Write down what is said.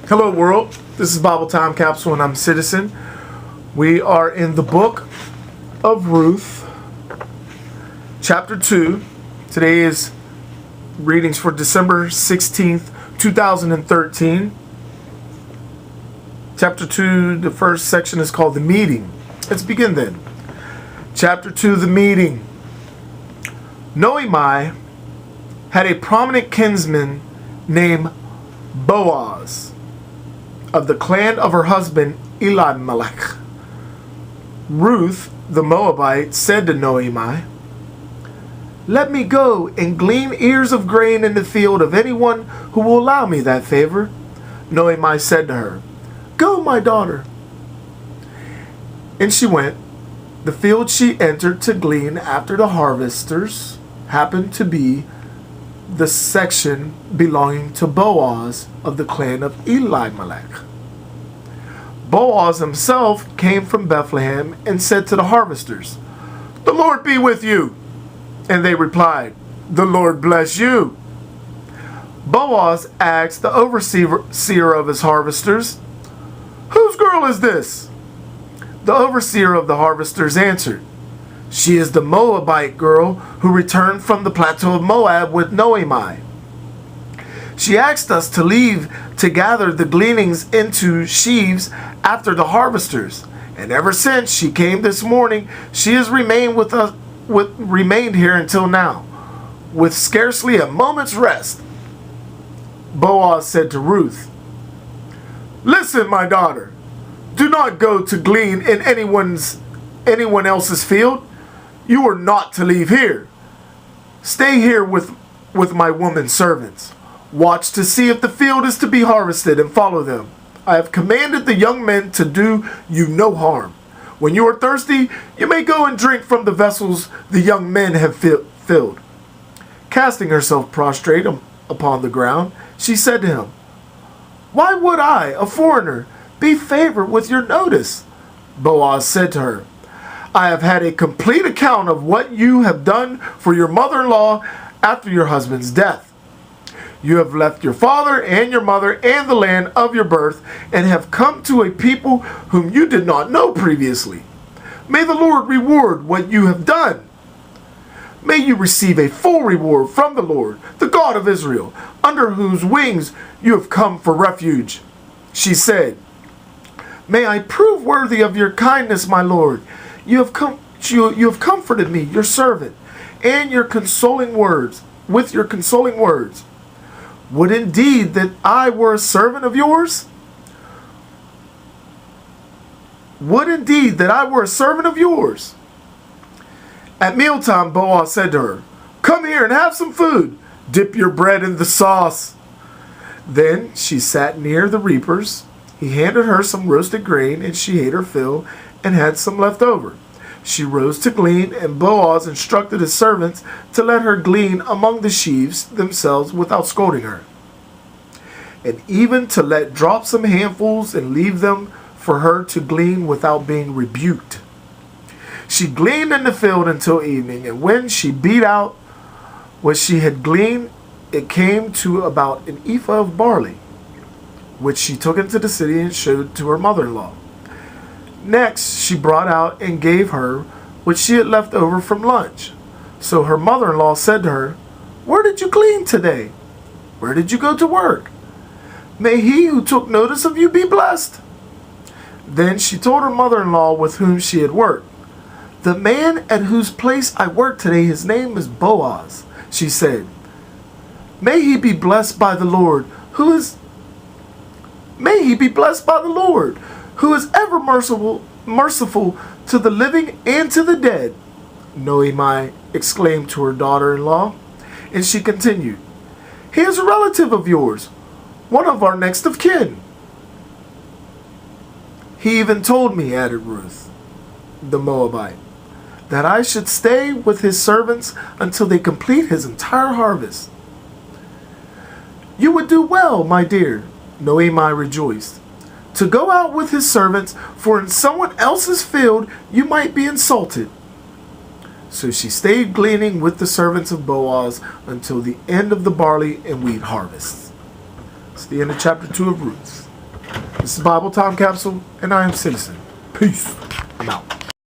Hello world, this is Bible Time Kapsule and I'm Citizen. We are in the book of Ruth, chapter 2. Today is readings for December 16th, 2013. Chapter 2, the first section is called The Meeting. Let's begin then. Chapter 2, The Meeting. Noemi had a prominent kinsman named Booz, of the clan of her husband Elimelech. Ruth, the Moabite, said to Noemi, "Let me go and glean ears of grain in the field of anyone who will allow me that favor." Noemi said to her, "Go, my daughter." And she went. The field she entered to glean after the harvesters happened to be the section belonging to Boaz of the clan of Elimelech. Boaz himself came from Bethlehem and said to the harvesters, "The Lord be with you." And they replied, "The Lord bless you." Boaz asked the overseer of his harvesters, "Whose girl is this?" The overseer of the harvesters answered, "She is the Moabite girl who returned from the plateau of Moab with Noemi. She asked us to leave to gather the gleanings into sheaves after the harvesters, and ever since she came this morning, she has remained with us, remained here until now, with scarcely a moment's rest." Boaz said to Ruth, "Listen, my daughter, do not go to glean in anyone else's field. You are not to leave here. Stay here with my woman servants. Watch to see if the field is to be harvested and follow them. I have commanded the young men to do you no harm. When you are thirsty, you may go and drink from the vessels the young men have filled." Casting herself prostrate upon the ground, she said to him, "Why would I, a foreigner, be favored with your notice?" Boaz said to her, "I have had a complete account of what you have done for your mother-in-law after your husband's death. You have left your father and your mother and the land of your birth and have come to a people whom you did not know previously. May the Lord reward what you have done. May you receive a full reward from the Lord, the God of Israel, under whose wings you have come for refuge." She said, "May I prove worthy of your kindness, my Lord. You have comforted me, your servant, and your consoling words, with your consoling words. Would indeed that I were a servant of yours. Would indeed that I were a servant of yours." At mealtime, Boaz said to her, "Come here and have some food. Dip your bread in the sauce." Then she sat near the reapers. He handed her some roasted grain, and she ate her fill and had some left over. She rose to glean, and Boaz instructed his servants to let her glean among the sheaves themselves without scolding her, and even to let drop some handfuls and leave them for her to glean without being rebuked. She gleaned in the field until evening, and when she beat out what she had gleaned, it came to about an ephah of barley, which she took into the city and showed to her mother-in-law. Next, she brought out and gave her what she had left over from lunch. So her mother-in-law said to her, "Where did you glean today? Where did you go to work? May he who took notice of you be blessed." Then she told her mother-in-law with whom she had worked, "The man at whose place I work today, his name is Boaz," she said. May he be blessed by the Lord, who is ever merciful to the living and to the dead," Noemi exclaimed to her daughter-in-law. And she continued, "He is a relative of yours, one of our next of kin." "He even told me," added Ruth, the Moabite, "that I should stay with his servants until they complete his entire harvest." "You would do well, my dear," Noemi rejoiced, "to go out with his servants, for in someone else's field you might be insulted." So she stayed gleaning with the servants of Boaz until the end of the barley and wheat harvests. It's the end of chapter 2 of Ruth. This is Bible Time Capsule, and I am Citizen. Peace. I'm out.